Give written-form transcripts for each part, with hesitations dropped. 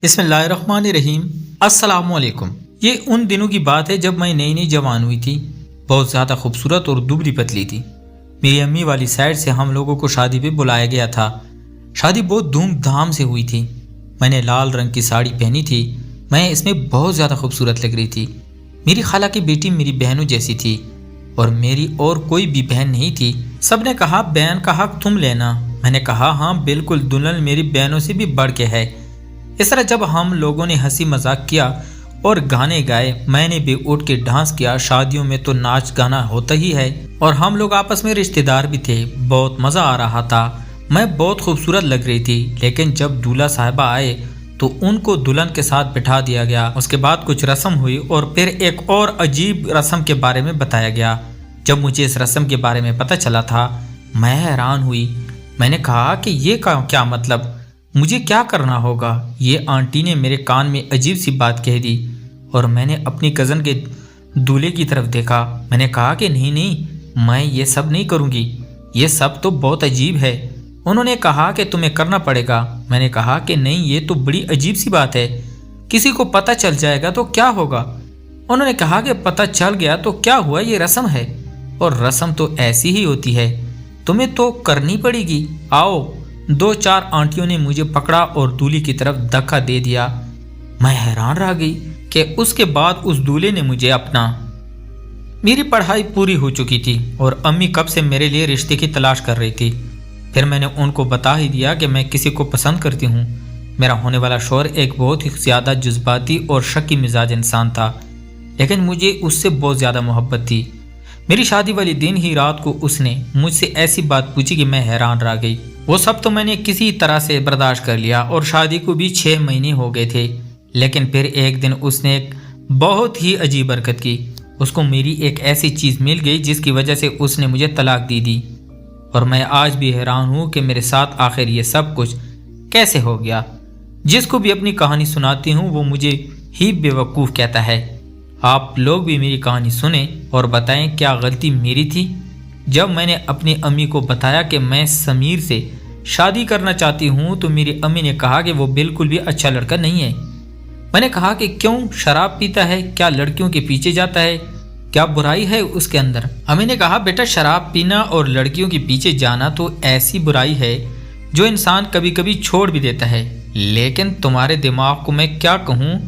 بسم اللہ الرحمن الرحیم۔ السلام علیکم۔ یہ ان دنوں کی بات ہے جب میں نئی نئی جوان ہوئی تھی، بہت زیادہ خوبصورت اور دبلی پتلی تھی۔ میری امی والی سائڈ سے ہم لوگوں کو شادی پہ بلایا گیا تھا۔ شادی بہت دھوم دھام سے ہوئی تھی۔ میں نے لال رنگ کی ساڑی پہنی تھی، میں اس میں بہت زیادہ خوبصورت لگ رہی تھی۔ میری خالہ کی بیٹی میری بہنوں جیسی تھی اور میری اور کوئی بھی بہن نہیں تھی۔ سب نے کہا بہن کا حق تم لینا۔ میں نے کہا ہاں بالکل، دلہن میری بہنوں سے بھی بڑھ کے ہے۔ اس طرح جب ہم لوگوں نے ہنسی مذاق کیا اور گانے گائے، میں نے بھی اٹھ کے ڈانس کیا۔ شادیوں میں تو ناچ گانا ہوتا ہی ہے اور ہم لوگ آپس میں رشتہ دار بھی تھے۔ بہت مزہ آ رہا تھا، میں بہت خوبصورت لگ رہی تھی۔ لیکن جب دولہا صاحبہ آئے تو ان کو دلہن کے ساتھ بٹھا دیا گیا۔ اس کے بعد کچھ رسم ہوئی اور پھر ایک اور عجیب رسم کے بارے میں بتایا گیا۔ جب مجھے اس رسم کے بارے میں پتہ چلا تھا میں حیران ہوئی۔ میں نے کہا کہ یہ کیا مطلب، مجھے کیا کرنا ہوگا؟ یہ آنٹی نے میرے کان میں عجیب سی بات کہہ دی اور میں نے اپنی کزن کے دولہے کی طرف دیکھا۔ میں نے کہا کہ نہیں، میں یہ سب نہیں کروں گی، یہ سب تو بہت عجیب ہے۔ انہوں نے کہا کہ تمہیں کرنا پڑے گا۔ میں نے کہا کہ نہیں، یہ تو بڑی عجیب سی بات ہے، کسی کو پتہ چل جائے گا تو کیا ہوگا؟ انہوں نے کہا کہ پتہ چل گیا تو کیا ہوا، یہ رسم ہے اور رسم تو ایسی ہی ہوتی ہے، تمہیں تو کرنی پڑے گی۔ آؤ۔ 2-4 آنٹیوں نے مجھے پکڑا اور دولہے کی طرف دھکا دے دیا۔ میں حیران رہ گئی کہ اس کے بعد اس دولہے نے مجھے اپنا۔ میری پڑھائی پوری ہو چکی تھی اور امی کب سے میرے لیے رشتے کی تلاش کر رہی تھی۔ پھر میں نے ان کو بتا ہی دیا کہ میں کسی کو پسند کرتی ہوں۔ میرا ہونے والا شوہر ایک بہت ہی زیادہ جذباتی اور شکی مزاج انسان تھا، لیکن مجھے اس سے بہت زیادہ محبت تھی۔ میری شادی والی دن ہی رات کو اس نے مجھ سے ایسی بات پوچھی کہ میں حیران رہ گئی۔ وہ سب تو میں نے کسی طرح سے برداشت کر لیا اور شادی کو بھی 6 مہینے ہو گئے تھے۔ لیکن پھر ایک دن اس نے ایک بہت ہی عجیب حرکت کی۔ اس کو میری ایک ایسی چیز مل گئی جس کی وجہ سے اس نے مجھے طلاق دے دی اور میں آج بھی حیران ہوں کہ میرے ساتھ آخر یہ سب کچھ کیسے ہو گیا۔ جس کو بھی اپنی کہانی سناتی ہوں وہ مجھے ہی بیوقوف کہتا ہے۔ آپ لوگ بھی میری کہانی سنیں اور بتائیں کیا غلطی میری تھی۔ جب میں نے اپنی امی کو بتایا کہ میں سمیر سے شادی کرنا چاہتی ہوں تو میری امی نے کہا کہ وہ بالکل بھی اچھا لڑکا نہیں ہے۔ میں نے کہا کہ کیوں، شراب پیتا ہے کیا، لڑکیوں کے پیچھے جاتا ہے، کیا برائی ہے اس کے اندر؟ امی نے کہا بیٹا، شراب پینا اور لڑکیوں کے پیچھے جانا تو ایسی برائی ہے جو انسان کبھی کبھی چھوڑ بھی دیتا ہے، لیکن تمہارے دماغ کو میں کیا کہوں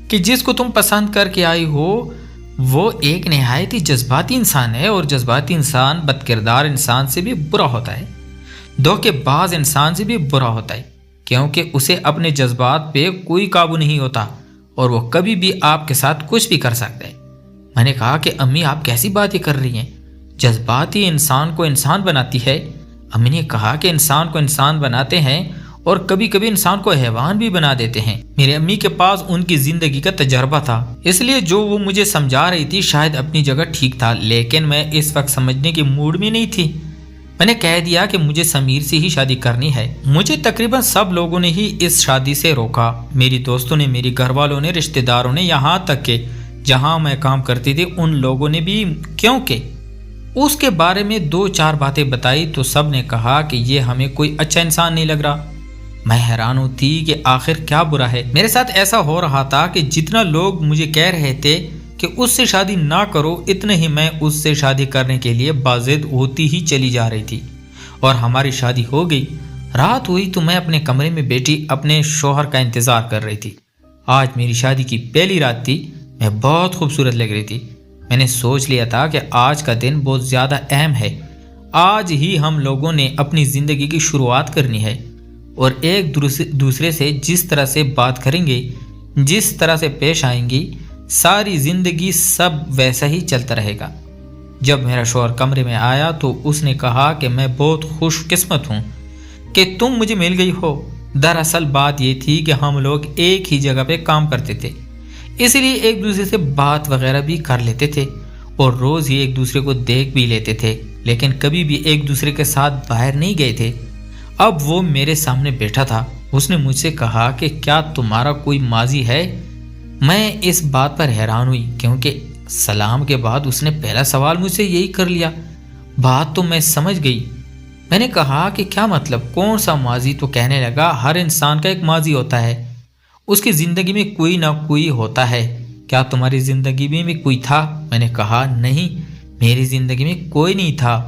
کہ جس کو تم پسند کر کے آئی ہو وہ ایک نہایت ہی جذباتی انسان ہے اور جذباتی انسان بد کردار انسان سے بھی برا ہوتا ہے، دھوکے باز انسان سے بھی برا ہوتا ہے، کیونکہ اسے اپنے جذبات پہ کوئی قابو نہیں ہوتا اور وہ کبھی بھی آپ کے ساتھ کچھ بھی کر سکتا ہے۔ میں نے کہا کہ امی آپ کیسی باتیں کر رہی ہیں، جذباتی انسان کو انسان بناتی ہے۔ امی نے کہا کہ انسان کو انسان بناتے ہیں اور کبھی کبھی انسان کو حیوان بھی بنا دیتے ہیں۔ میرے امی کے پاس ان کی زندگی کا تجربہ تھا، اس لیے جو وہ مجھے سمجھا رہی تھی شاید اپنی جگہ ٹھیک تھا، لیکن میں اس وقت سمجھنے کے موڈ میں نہیں تھی۔ میں نے کہہ دیا کہ مجھے سمیر سے ہی شادی کرنی ہے۔ مجھے تقریباً سب لوگوں نے ہی اس شادی سے روکا، میری دوستوں نے، میری گھر والوں نے، رشتہ داروں نے، یہاں تک کہ جہاں میں کام کرتی تھی ان لوگوں نے بھی، کیونکہ اس کے بارے میں 2-4 باتیں بتائی تو سب نے کہا کہ یہ ہمیں کوئی اچھا انسان نہیں لگ رہا۔ میں حیران ہوتی کہ آخر کیا برا ہے۔ میرے ساتھ ایسا ہو رہا تھا کہ جتنا لوگ مجھے کہہ رہے تھے کہ اس سے شادی نہ کرو، اتنے ہی میں اس سے شادی کرنے کے لیے باضد ہوتی ہی چلی جا رہی تھی اور ہماری شادی ہو گئی۔ رات ہوئی تو میں اپنے کمرے میں بیٹھی اپنے شوہر کا انتظار کر رہی تھی۔ آج میری شادی کی پہلی رات تھی، میں بہت خوبصورت لگ رہی تھی۔ میں نے سوچ لیا تھا کہ آج کا دن بہت زیادہ اہم ہے، آج ہی ہم لوگوں نے اپنی زندگی کی شروعات کرنی ہے اور ایک دوسرے سے جس طرح سے بات کریں گے، جس طرح سے پیش آئیں گی، ساری زندگی سب ویسا ہی چلتا رہے گا۔ جب میرا شوہر کمرے میں آیا تو اس نے کہا کہ میں بہت خوش قسمت ہوں کہ تم مجھے مل گئی ہو۔ دراصل بات یہ تھی کہ ہم لوگ ایک ہی جگہ پہ کام کرتے تھے، اس لیے ایک دوسرے سے بات وغیرہ بھی کر لیتے تھے اور روز ہی ایک دوسرے کو دیکھ بھی لیتے تھے، لیکن کبھی بھی ایک دوسرے کے ساتھ باہر نہیں گئے تھے۔ اب وہ میرے سامنے بیٹھا تھا، اس نے مجھ سے کہا کہ کیا تمہارا کوئی ماضی ہے؟ میں اس بات پر حیران ہوئی کیونکہ سلام کے بعد اس نے پہلا سوال مجھ سے یہی کر لیا۔ بات تو میں سمجھ گئی، میں نے کہا کہ کیا مطلب، کون سا ماضی؟ تو کہنے لگا ہر انسان کا ایک ماضی ہوتا ہے، اس کی زندگی میں کوئی نہ کوئی ہوتا ہے، کیا تمہاری زندگی میں بھی کوئی تھا؟ میں نے کہا نہیں، میری زندگی میں کوئی نہیں تھا،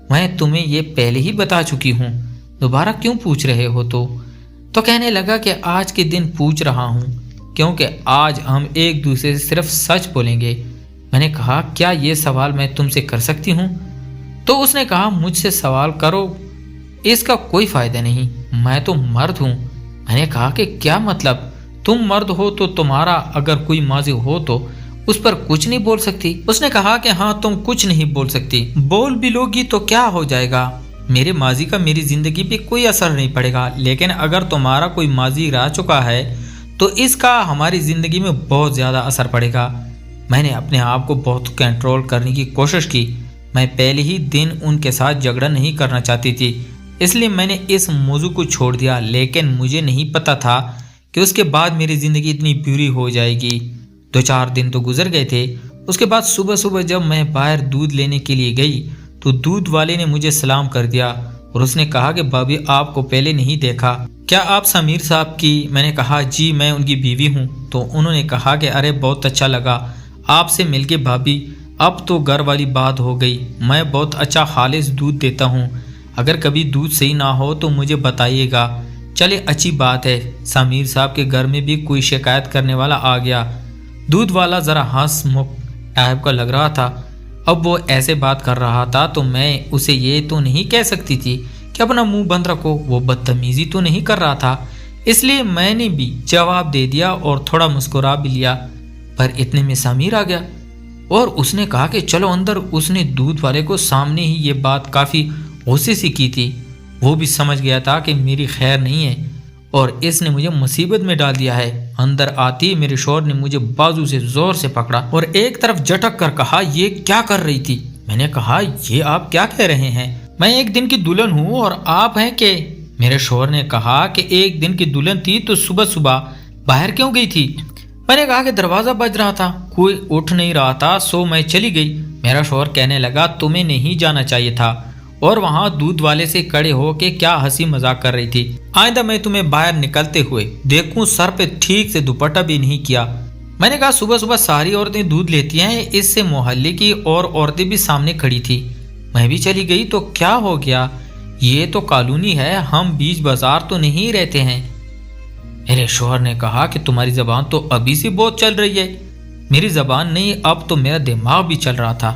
میں تمہیں یہ پہلے ہی بتا چکی ہوں، دوبارہ کیوں پوچھ رہے ہو؟ تو کہنے لگا کہ آج کے دن پوچھ رہا ہوں کیونکہ آج ہم ایک دوسرے سے صرف سچ بولیں گے۔ میں نے کہا کیا یہ سوال میں تم سے کر سکتی ہوں؟ تو اس نے کہا مجھ سے سوال کرو، اس کا کوئی فائدہ نہیں، میں تو مرد ہوں۔ میں نے کہا کہ کیا مطلب؟ تم مرد ہو تو تمہارا اگر کوئی ماضی ہو تو اس پر کچھ نہیں بول سکتی؟ اس نے کہا کہ ہاں تم کچھ نہیں بول سکتی، بول بھی لوگی تو کیا ہو جائے گا؟ میرے ماضی کا میری زندگی پہ کوئی اثر نہیں پڑے گا، لیکن اگر تمہارا کوئی ماضی رہ چکا ہے تو اس کا ہماری زندگی میں بہت زیادہ اثر پڑے گا۔ میں نے اپنے آپ کو بہت کنٹرول کرنے کی کوشش کی، میں پہلے ہی دن ان کے ساتھ جھگڑا نہیں کرنا چاہتی تھی، اس لیے میں نے اس موضوع کو چھوڑ دیا، لیکن مجھے نہیں پتا تھا کہ اس کے بعد میری زندگی اتنی بری ہو جائے گی۔ 2-4 دن تو گزر گئے تھے۔ اس کے بعد صبح صبح جب میں باہر دودھ لینے کے لیے گئی تو دودھ والے نے مجھے سلام کر دیا اور اس نے کہا کہ بھابھی آپ کو پہلے نہیں دیکھا، کیا آپ سمیر صاحب کی؟ میں نے کہا جی میں ان کی بیوی ہوں۔ تو انہوں نے کہا کہ ارے بہت اچھا لگا آپ سے مل کے بھابھی، اب تو گھر والی بات ہو گئی، میں بہت اچھا خالص دودھ دیتا ہوں، اگر کبھی دودھ صحیح نہ ہو تو مجھے بتائیے گا۔ چلے اچھی بات ہے، سمیر صاحب کے گھر میں بھی کوئی شکایت کرنے والا آ گیا۔ دودھ والا ذرا ہنس مک ٹائپ کا لگ رہا تھا، اب وہ ایسے بات کر رہا تھا تو میں اسے یہ تو نہیں کہہ سکتی تھی کہ اپنا منہ بند رکھو، وہ بدتمیزی تو نہیں کر رہا تھا، اس لیے میں نے بھی جواب دے دیا اور تھوڑا مسکرا بھی لیا، پر اتنے میں سمیر آ گیا اور اس نے کہا کہ چلو اندر۔ اس نے دودھ والے کو سامنے ہی یہ بات کافی غصے سے کی تھی، وہ بھی سمجھ گیا تھا کہ میری خیر نہیں ہے اور اس نے مجھے مصیبت میں ڈال دیا ہے۔ اندر آتی میرے شوہر نے مجھے بازو سے زور سے پکڑا اور ایک طرف جھٹک کر کہا یہ کیا کر رہی تھی؟ میں نے کہا یہ آپ کیا کہہ رہے ہیں، میں ایک دن کی دلہن ہوں اور آپ ہیں کہ؟ میرے شوہر نے کہا کہ ایک دن کی دلہن تھی تو صبح صبح باہر کیوں گئی تھی؟ میں نے کہا کہ دروازہ بج رہا تھا، کوئی اٹھ نہیں رہا تھا سو میں چلی گئی۔ میرا شوہر کہنے لگا تمہیں نہیں جانا چاہیے تھا، اور وہاں دودھ والے سے کڑے ہو کے کیا ہنسی مذاق کر رہی تھی، آئندہ میں تمہیں باہر نکلتے ہوئے دیکھوں سر پہ ٹھیک سے دوپٹہ بھی نہیں کیا۔ میں نے کہا صبح صبح ساری عورتیں دودھ لیتی ہیں، اس سے محلے کی اور عورتیں بھی سامنے کھڑی تھی، میں بھی چلی گئی تو کیا ہو گیا، یہ تو کالونی ہے، ہم بیچ بازار تو نہیں رہتے ہیں۔ میرے شوہر نے کہا کہ تمہاری زبان تو ابھی سے بہت چل رہی ہے۔ میری زبان نہیں، اب تو میرا دماغ بھی چل رہا تھا،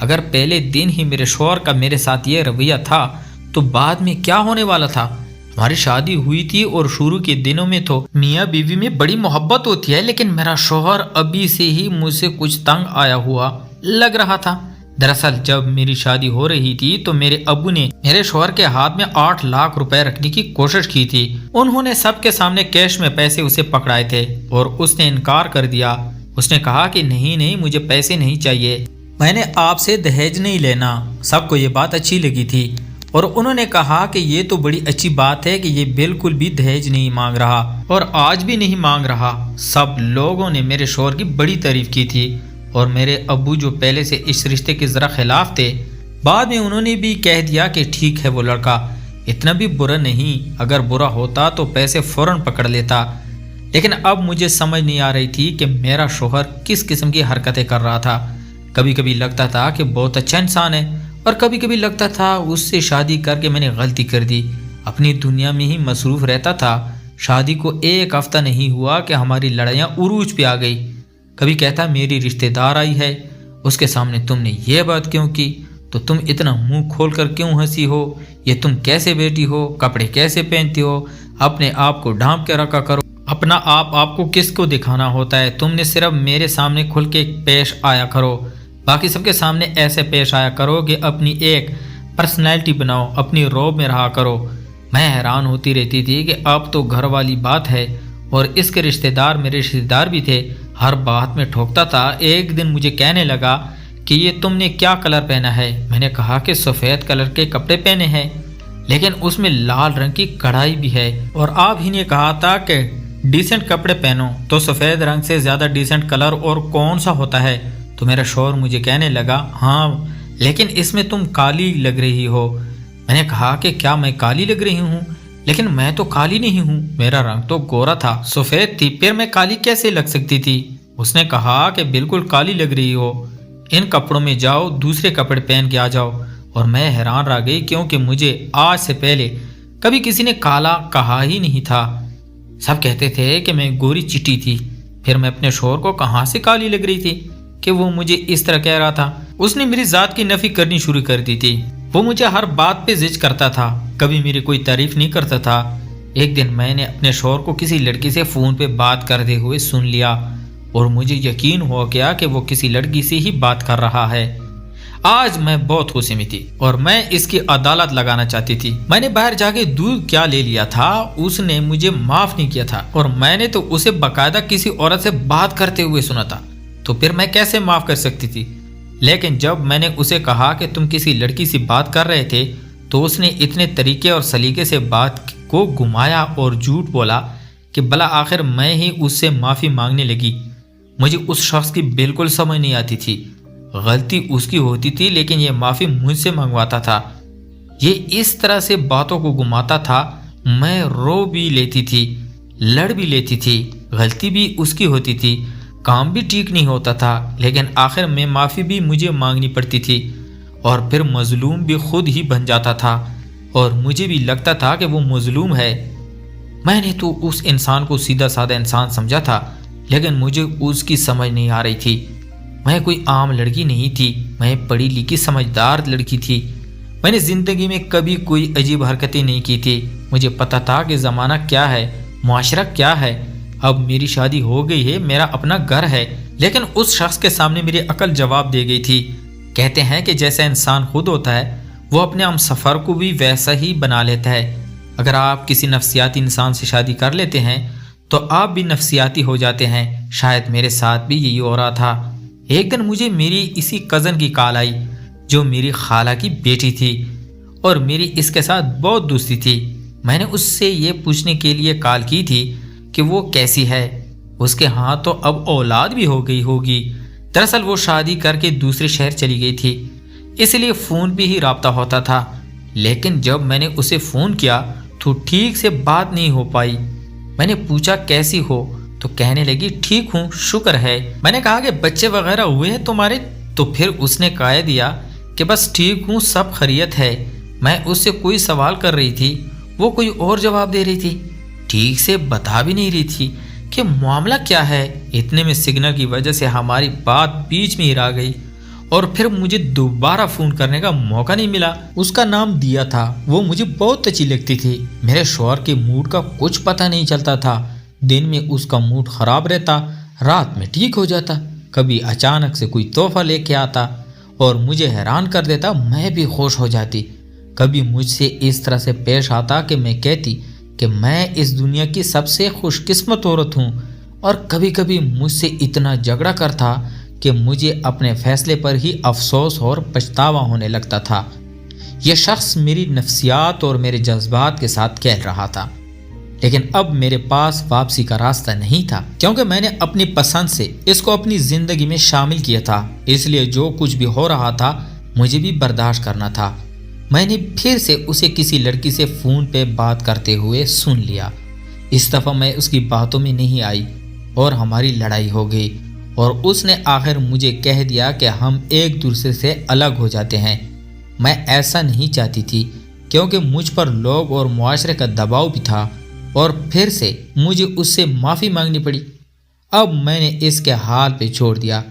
اگر پہلے دن ہی میرے شوہر کا میرے ساتھ یہ رویہ تھا تو بعد میں کیا ہونے والا تھا؟ ہماری شادی ہوئی تھی اور شروع کے دنوں میں تو میاں بیوی میں بڑی محبت ہوتی ہے، لیکن میرا شوہر ابھی سے ہی مجھ سے کچھ تنگ آیا ہوا لگ رہا تھا۔ دراصل جب میری شادی ہو رہی تھی تو میرے ابو نے میرے شوہر کے ہاتھ میں 8 لاکھ روپے رکھنے کی کوشش کی تھی، انہوں نے سب کے سامنے کیش میں پیسے اسے پکڑائے تھے اور اس نے انکار کر دیا۔ اس نے کہا کہ نہیں مجھے پیسے نہیں چاہیے، میں نے آپ سے دہیج نہیں لینا۔ سب کو یہ بات اچھی لگی تھی اور انہوں نے کہا کہ یہ تو بڑی اچھی بات ہے کہ یہ بالکل بھی دہیج نہیں مانگ رہا اور آج بھی نہیں مانگ رہا۔ سب لوگوں نے میرے شوہر کی بڑی تعریف کی تھی اور میرے ابو جو پہلے سے اس رشتے کے ذرا خلاف تھے، بعد میں انہوں نے بھی کہہ دیا کہ ٹھیک ہے وہ لڑکا اتنا بھی برا نہیں، اگر برا ہوتا تو پیسے فوراً پکڑ لیتا۔ لیکن اب مجھے سمجھ نہیں آ رہی تھی کہ میرا شوہر کس قسم کی حرکتیں کر رہا تھا۔ کبھی کبھی لگتا تھا کہ بہت اچھا انسان ہے اور کبھی کبھی لگتا تھا اس سے شادی کر کے میں نے غلطی کر دی، اپنی دنیا میں ہی مصروف رہتا تھا۔ شادی کو 1 ہفتہ نہیں ہوا کہ ہماری لڑائیاں عروج پہ آ گئی، کبھی کہتا میری رشتہ دار آئی ہے، اس کے سامنے تم نے یہ بات کیوں کی، تو تم اتنا منہ کھول کر کیوں ہنسی ہو، یہ تم کیسے بیٹی ہو، کپڑے کیسے پہنتی ہو، اپنے آپ کو ڈھانپ کے رکھا کرو، اپنا آپ کو کس کو دکھانا ہوتا ہے، تم نے صرف میرے سامنے کھل کے پیش آیا کرو، باقی سب کے سامنے ایسے پیش آیا کرو کہ اپنی ایک پرسنالٹی بناؤ، اپنی روب میں رہا کرو۔ میں حیران ہوتی رہتی تھی کہ اب تو گھر والی بات ہے اور اس کے رشتہ دار میرے رشتہ دار بھی تھے، ہر بات میں ٹھوکتا تھا۔ ایک دن مجھے کہنے لگا کہ یہ تم نے کیا کلر پہنا ہے؟ میں نے کہا کہ سفید کلر کے کپڑے پہنے ہیں لیکن اس میں لال رنگ کی کڑھائی بھی ہے، اور آپ ہی نے کہا تھا کہ ڈیسنٹ کپڑے پہنو، تو سفید رنگ سے زیادہ ڈیسنٹ کلر اور کون سا ہوتا ہے؟ تو میرا شوہر مجھے کہنے لگا ہاں لیکن اس میں تم کالی لگ رہی ہو۔ میں نے کہا کہ کیا میں کالی لگ رہی ہوں؟ لیکن میں تو کالی نہیں ہوں، میرا رنگ تو گورا تھا، سفید تھی، پھر میں کالی کیسے لگ سکتی تھی؟ اس نے کہا کہ بالکل کالی لگ رہی ہو، ان کپڑوں میں جاؤ، دوسرے کپڑے پہن کے آ جاؤ۔ اور میں حیران رہ گئی کیونکہ مجھے آج سے پہلے کبھی کسی نے کالا کہا ہی نہیں تھا۔ سب کہتے تھے کہ میں گوری چٹی تھی۔ پھر میں اپنے شوہر کو کہاں سے کالی لگ رہی تھی کہ وہ مجھے اس طرح کہہ رہا تھا؟ اس نے میری ذات کی نفی کرنی شروع کر دی تھی۔ وہ مجھے ہر بات پہ زج کرتا تھا، کبھی میری کوئی تعریف نہیں کرتا تھا۔ ایک دن میں نے اپنے شوہر کو کسی لڑکی سے فون پہ بات کرتے ہوئے سن لیا اور مجھے یقین ہو گیا کہ وہ کسی لڑکی سے ہی بات کر رہا ہے۔ آج میں بہت غصے میں تھی اور میں اس کی عدالت لگانا چاہتی تھی۔ میں نے باہر جا کے دودھ کیا لے لیا تھا، اس نے مجھے معاف نہیں کیا تھا اور میں نے تو اسے باقاعدہ کسی عورت سے بات کرتے ہوئے سنا تھا، تو پھر میں کیسے معاف کر سکتی تھی؟ لیکن جب میں نے اسے کہا کہ تم کسی لڑکی سے بات کر رہے تھے تو اس نے اتنے طریقے اور سلیقے سے بات کو گھمایا اور جھوٹ بولا کہ بلا آخر میں ہی اس سے معافی مانگنے لگی۔ مجھے اس شخص کی بالکل سمجھ نہیں آتی تھی، غلطی اس کی ہوتی تھی لیکن یہ معافی مجھ سے منگواتا تھا۔ یہ اس طرح سے باتوں کو گھماتا تھا، میں رو بھی لیتی تھی، لڑ بھی لیتی تھی، غلطی بھی اس کی ہوتی تھی، کام بھی ٹھیک نہیں ہوتا تھا، لیکن آخر میں معافی بھی مجھے مانگنی پڑتی تھی اور پھر مظلوم بھی خود ہی بن جاتا تھا اور مجھے بھی لگتا تھا کہ وہ مظلوم ہے۔ میں نے تو اس انسان کو سیدھا سادہ انسان سمجھا تھا، لیکن مجھے اس کی سمجھ نہیں آ رہی تھی۔ میں کوئی عام لڑکی نہیں تھی، میں پڑھی لکھی سمجھدار لڑکی تھی۔ میں نے زندگی میں کبھی کوئی عجیب حرکتیں نہیں کی تھی۔ مجھے پتا تھا کہ زمانہ کیا ہے، معاشرہ کیا ہے۔ اب میری شادی ہو گئی ہے، میرا اپنا گھر ہے، لیکن اس شخص کے سامنے میری عقل جواب دے گئی تھی۔ کہتے ہیں کہ جیسا انسان خود ہوتا ہے وہ اپنے ہم سفر کو بھی ویسا ہی بنا لیتا ہے۔ اگر آپ کسی نفسیاتی انسان سے شادی کر لیتے ہیں تو آپ بھی نفسیاتی ہو جاتے ہیں۔ شاید میرے ساتھ بھی یہی ہو رہا تھا۔ ایک دن مجھے میری اسی کزن کی کال آئی جو میری خالہ کی بیٹی تھی اور میری اس کے ساتھ بہت دوستی تھی۔ میں نے اس سے یہ پوچھنے کے لیے کال کی تھی کہ وہ کیسی ہے، اس کے ہاں تو اب اولاد بھی ہو گئی ہوگی۔ دراصل وہ شادی کر کے دوسرے شہر چلی گئی تھی، اس لیے فون پہ ہی رابطہ ہوتا تھا، لیکن جب میں نے اسے فون کیا تو ٹھیک سے بات نہیں ہو پائی۔ میں نے پوچھا کیسی ہو تو کہنے لگی ٹھیک ہوں، شکر ہے۔ میں نے کہا کہ بچے وغیرہ ہوئے ہیں تمہارے؟ تو پھر اس نے کہہ دیا کہ بس ٹھیک ہوں، سب خیریت ہے۔ میں اس سے کوئی سوال کر رہی تھی، وہ کوئی اور جواب دے رہی تھی، ٹھیک سے بتا بھی نہیں رہی تھی کہ معاملہ کیا ہے۔ اتنے میں سگنل کی وجہ سے ہماری بات بیچ میں ہی رہ گئی اور پھر مجھے دوبارہ فون کرنے کا موقع نہیں ملا۔ اس کا نام دیا تھا، وہ مجھے بہت اچھی لگتی تھی۔ میرے شوہر کے موڈ کا کچھ پتہ نہیں چلتا تھا، دن میں اس کا موڈ خراب رہتا، رات میں ٹھیک ہو جاتا، کبھی اچانک سے کوئی تحفہ لے کے آتا اور مجھے حیران کر دیتا، میں بھی خوش ہو جاتی۔ کبھی مجھ سے اس طرح سے پیش آتا کہ میں کہتی کہ میں اس دنیا کی سب سے خوش قسمت عورت ہوں، اور کبھی کبھی مجھ سے اتنا جھگڑا کرتا کہ مجھے اپنے فیصلے پر ہی افسوس اور پچھتاوا ہونے لگتا تھا۔ یہ شخص میری نفسیات اور میرے جذبات کے ساتھ کھیل رہا تھا، لیکن اب میرے پاس واپسی کا راستہ نہیں تھا، کیونکہ میں نے اپنی پسند سے اس کو اپنی زندگی میں شامل کیا تھا۔ اس لیے جو کچھ بھی ہو رہا تھا مجھے بھی برداشت کرنا تھا۔ میں نے پھر سے اسے کسی لڑکی سے فون پہ بات کرتے ہوئے سن لیا۔ اس دفعہ میں اس کی باتوں میں نہیں آئی اور ہماری لڑائی ہو گئی اور اس نے آخر مجھے کہہ دیا کہ ہم ایک دوسرے سے الگ ہو جاتے ہیں۔ میں ایسا نہیں چاہتی تھی کیونکہ مجھ پر لوگ اور معاشرے کا دباؤ بھی تھا، اور پھر سے مجھے اس سے معافی مانگنی پڑی۔ اب میں نے اس کے حال پہ چھوڑ دیا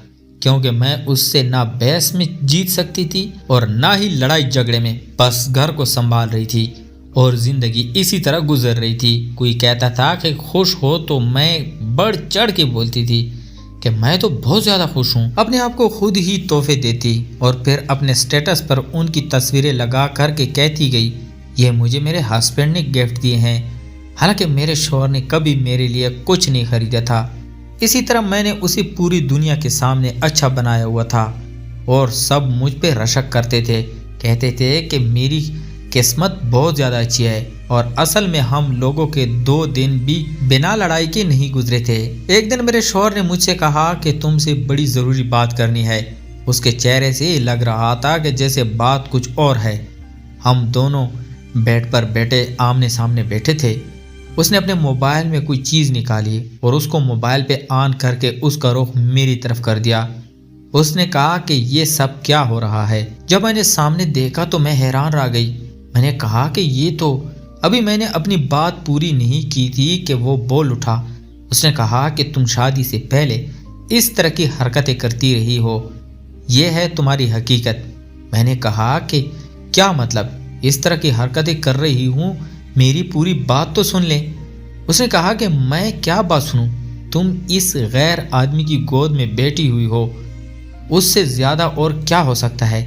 کیونکہ میں اس سے نہ بحث میں جیت سکتی تھی اور نہ ہی لڑائی جھگڑے میں، بس گھر کو سنبھال رہی تھی اور زندگی اسی طرح گزر رہی تھی۔ کوئی کہتا تھا کہ خوش ہو تو میں بڑھ چڑھ کے بولتی تھی کہ میں تو بہت زیادہ خوش ہوں، اپنے آپ کو خود ہی تحفے دیتی اور پھر اپنے سٹیٹس پر ان کی تصویریں لگا کر کے کہتی گئی یہ مجھے میرے ہسبینڈ نے گفٹ دیے ہیں، حالانکہ میرے شوہر نے کبھی میرے لیے کچھ نہیں خریدا تھا۔ اسی طرح میں نے اسے پوری دنیا کے سامنے اچھا بنایا ہوا تھا اور سب مجھ پہ رشک کرتے تھے، کہتے تھے کہ میری قسمت بہت زیادہ اچھی ہے، اور اصل میں ہم لوگوں کے 2 دن بھی بنا لڑائی کے نہیں گزرے تھے۔ ایک دن میرے شوہر نے مجھ سے کہا کہ تم سے بڑی ضروری بات کرنی ہے۔ اس کے چہرے سے لگ رہا تھا کہ جیسے بات کچھ اور ہے۔ ہم دونوں بیڈ پر بیٹے آمنے سامنے بیٹھے تھے۔ اس نے اپنے موبائل میں کوئی چیز نکالی اور اس کو موبائل پہ آن کر کے اس کا رخ میری طرف کر دیا۔ اس نے کہا کہ یہ سب کیا ہو رہا ہے؟ جب میں نے سامنے دیکھا تو میں حیران رہ گئی۔ میں نے کہا کہ یہ تو ابھی میں نے اپنی بات پوری نہیں کی تھی کہ وہ بول اٹھا۔ اس نے کہا کہ تم شادی سے پہلے اس طرح کی حرکتیں کرتی رہی ہو، یہ ہے تمہاری حقیقت۔ میں نے کہا کہ کیا مطلب؟ اس طرح کی حرکتیں کر رہی ہوں، میری پوری بات تو سن لیں۔ اس نے کہا کہ میں کیا بات سنوں؟ تم اس غیر آدمی کی گود میں بیٹھی ہوئی ہو، اس سے زیادہ اور کیا ہو سکتا ہے؟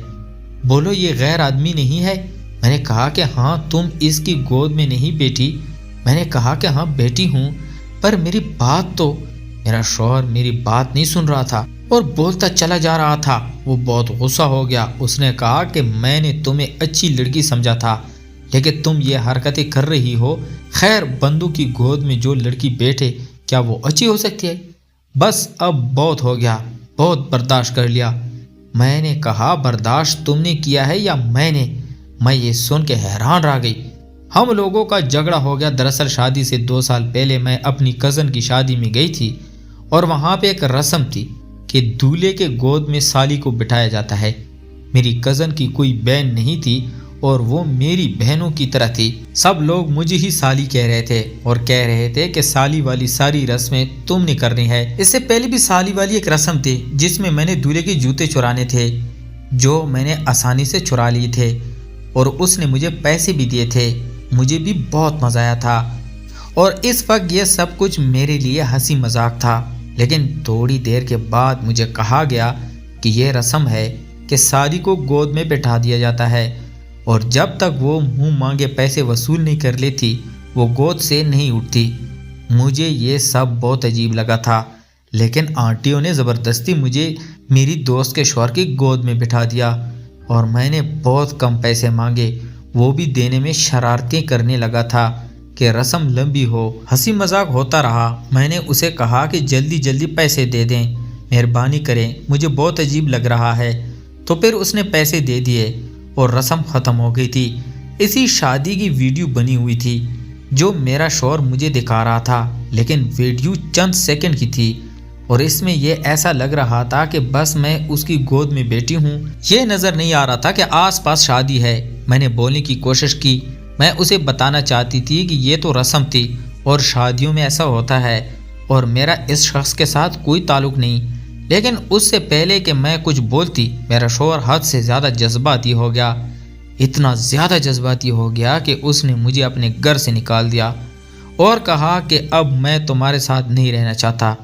بولو یہ غیر آدمی نہیں ہے؟ میں نے کہا کہ ہاں تم اس کی گود میں نہیں بیٹھی۔ میں نے کہا کہ ہاں بیٹھی ہوں، پر میری بات تو… میرا شوہر میری بات نہیں سن رہا تھا اور بولتا چلا جا رہا تھا۔ وہ بہت غصہ ہو گیا۔ اس نے کہا کہ میں نے تمہیں اچھی لڑکی سمجھا تھا، لیکن تم یہ حرکتیں کر رہی ہو۔ خیر بندوں کی گود میں جو لڑکی بیٹھے کیا وہ اچھی ہو سکتی ہے؟ بس اب بہت ہو گیا، بہت برداشت کر لیا۔ میں نے کہا برداشت تم نے کیا ہے یا میں نے؟ میں یہ سن کے حیران رہ گئی۔ ہم لوگوں کا جھگڑا ہو گیا۔ دراصل شادی سے 2 سال پہلے میں اپنی کزن کی شادی میں گئی تھی اور وہاں پہ ایک رسم تھی کہ دولہے کے گود میں سالی کو بٹھایا جاتا ہے۔ میری کزن کی کوئی بہن نہیں تھی اور وہ میری بہنوں کی طرح تھی۔ سب لوگ مجھے ہی سالی کہہ رہے تھے اور کہہ رہے تھے کہ سالی والی ساری رسمیں تم نے کرنی ہے۔ اس سے پہلے بھی سالی والی ایک رسم تھی جس میں میں نے دولہے کے جوتے چرانے تھے، جو میں نے آسانی سے چرا لیے تھے اور اس نے مجھے پیسے بھی دیے تھے۔ مجھے بھی بہت مزہ آیا تھا اور اس وقت یہ سب کچھ میرے لیے ہنسی مذاق تھا۔ لیکن تھوڑی دیر کے بعد مجھے کہا گیا کہ یہ رسم ہے کہ سالی کو گود میں بٹھا دیا جاتا ہے اور جب تک وہ منہ مانگے پیسے وصول نہیں کر لیتی وہ گود سے نہیں اٹھتی۔ مجھے یہ سب بہت عجیب لگا تھا، لیکن آنٹیوں نے زبردستی مجھے میری دوست کے شوہر کی گود میں بٹھا دیا اور میں نے بہت کم پیسے مانگے، وہ بھی دینے میں شرارتیں کرنے لگا تھا کہ رسم لمبی ہو۔ ہنسی مذاق ہوتا رہا۔ میں نے اسے کہا کہ جلدی جلدی پیسے دے دیں، مہربانی کریں، مجھے بہت عجیب لگ رہا ہے۔ تو پھر اس نے پیسے دے دیے اور رسم ختم ہو گئی تھی۔ اسی شادی کی ویڈیو بنی ہوئی تھی جو میرا شوہر مجھے دکھا رہا تھا، لیکن ویڈیو چند سیکنڈ کی تھی اور اس میں یہ ایسا لگ رہا تھا کہ بس میں اس کی گود میں بیٹھی ہوں۔ یہ نظر نہیں آ رہا تھا کہ آس پاس شادی ہے۔ میں نے بولنے کی کوشش کی، میں اسے بتانا چاہتی تھی کہ یہ تو رسم تھی اور شادیوں میں ایسا ہوتا ہے اور میرا اس شخص کے ساتھ کوئی تعلق نہیں، لیکن اس سے پہلے کہ میں کچھ بولتی میرا شوہر حد سے زیادہ جذباتی ہو گیا۔ اتنا زیادہ جذباتی ہو گیا کہ اس نے مجھے اپنے گھر سے نکال دیا اور کہا کہ اب میں تمہارے ساتھ نہیں رہنا چاہتا۔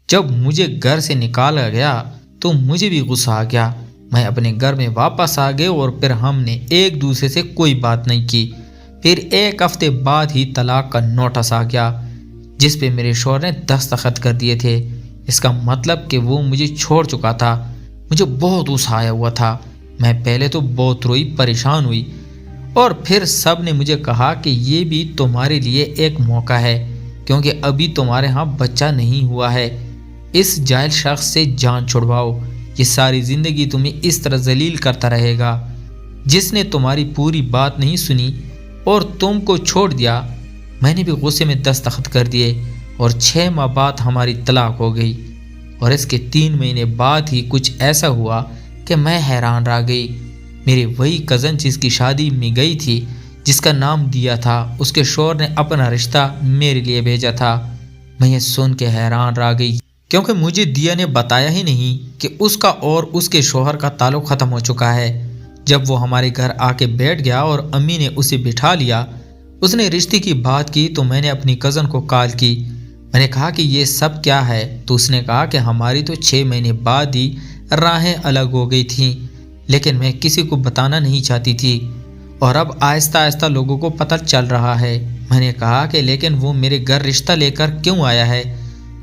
جب مجھے گھر سے نکالا گیا تو مجھے بھی غصہ آ گیا۔ میں اپنے گھر میں واپس آ گئے اور پھر ہم نے ایک دوسرے سے کوئی بات نہیں کی۔ پھر 1 ہفتے بعد ہی طلاق کا نوٹس آ گیا جس پہ میرے شوہر نے دستخط کر دیے تھے۔ اس کا مطلب کہ وہ مجھے چھوڑ چکا تھا۔ مجھے بہت غصہ آیا ہوا تھا۔ میں پہلے تو بہت روئی، پریشان ہوئی اور پھر سب نے مجھے کہا کہ یہ بھی تمہارے لیے ایک موقع ہے کیونکہ ابھی تمہارے ہاں بچہ نہیں ہوا ہے۔ اس جاہل شخص سے جان چھڑواؤ، یہ ساری زندگی تمہیں اس طرح ذلیل کرتا رہے گا۔ جس نے تمہاری پوری بات نہیں سنی اور تم کو چھوڑ دیا۔ میں نے بھی غصے میں دستخط کر دیے اور 6 ماہ بعد ہماری طلاق ہو گئی اور اس کے 3 مہینے بعد ہی کچھ ایسا ہوا کہ میں حیران رہ گئی۔ میری وہی کزن جس کی شادی میں گئی تھی، جس کا نام دیا تھا، اس کے شوہر نے اپنا رشتہ میرے لیے بھیجا تھا۔ میں یہ سن کے حیران رہ گئی کیونکہ مجھے دیا نے بتایا ہی نہیں کہ اس کا اور اس کے شوہر کا تعلق ختم ہو چکا ہے۔ جب وہ ہمارے گھر آ کے بیٹھ گیا اور امی نے اسے بٹھا لیا، اس نے رشتے کی بات کی تو میں نے اپنی کزن کو کال کی۔ میں نے کہا کہ یہ سب کیا ہے؟ تو اس نے کہا کہ ہماری تو 6 مہینے بعد ہی راہیں الگ ہو گئی تھیں، لیکن میں کسی کو بتانا نہیں چاہتی تھی اور اب آہستہ آہستہ لوگوں کو پتہ چل رہا ہے۔ میں نے کہا کہ لیکن وہ میرے گھر رشتہ لے کر کیوں آیا ہے؟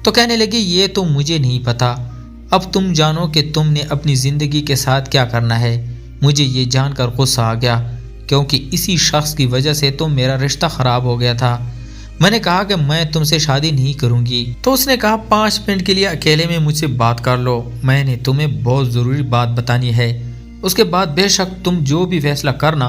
تو کہنے لگی یہ تو مجھے نہیں پتا، اب تم جانو کہ تم نے اپنی زندگی کے ساتھ کیا کرنا ہے۔ مجھے یہ جان کر غصہ آ گیا کیونکہ اسی شخص کی وجہ سے تو میرا رشتہ خراب ہو گیا تھا۔ میں نے کہا کہ میں تم سے شادی نہیں کروں گی۔ تو اس نے کہا 5 منٹ کے لیے اکیلے میں مجھ سے بات کر لو، میں نے تمہیں بہت ضروری بات بتانی ہے، اس کے بعد بے شک تم جو بھی فیصلہ کرنا